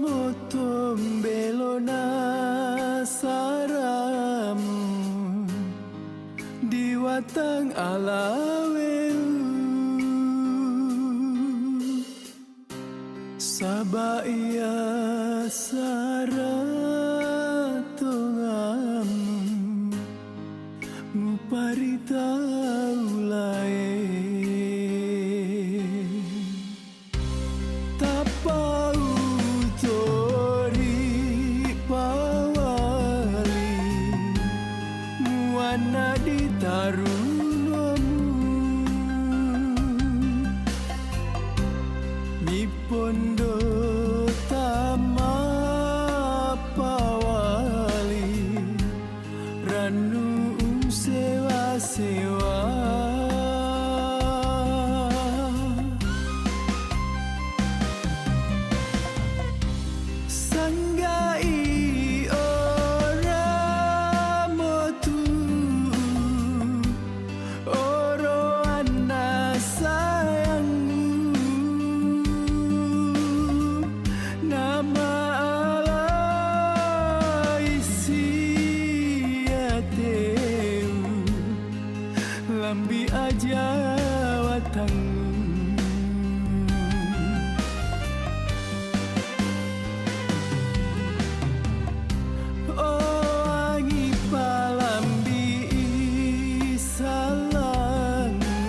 motong belona saramu di watang alaweu sabaya saratongamu muparita ulae tapau tori pawali muana ditarunamu mipondo tama pawali ranu sewa-sewa sanggai ora motu oro ana sayangmu nama Allah isi ateu lambi aja watangmu oh angi palambi salangu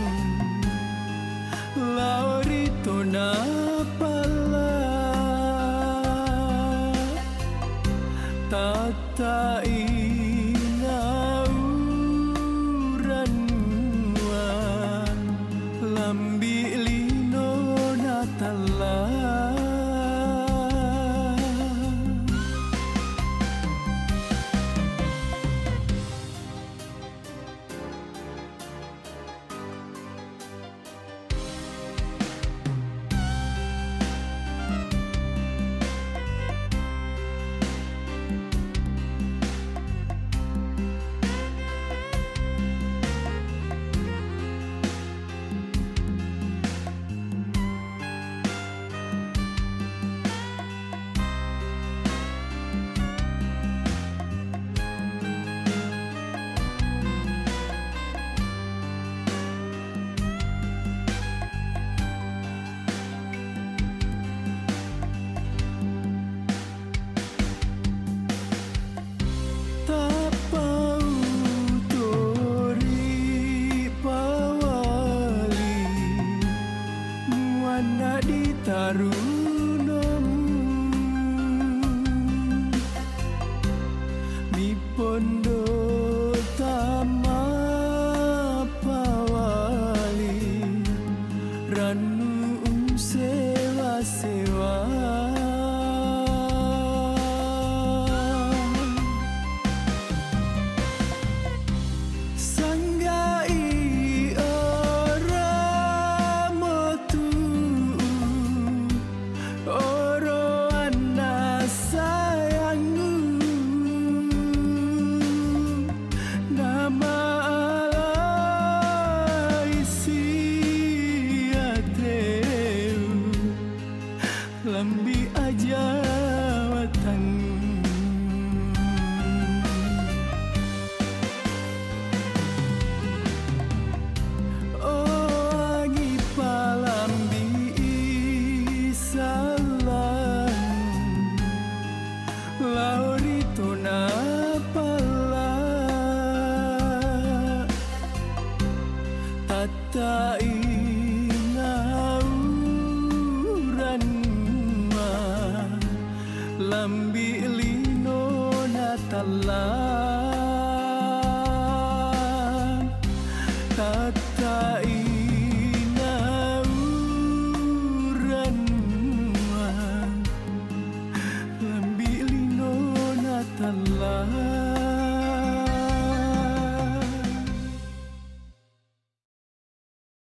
laurito napala tata inauran lambi lino natala tarunamu mipondo tama pawali ranu sewa-sewa lambi aja watangmu oh angi palambi salangu laurito napala tata lambi lino natalan tata inauran lambi lino natalan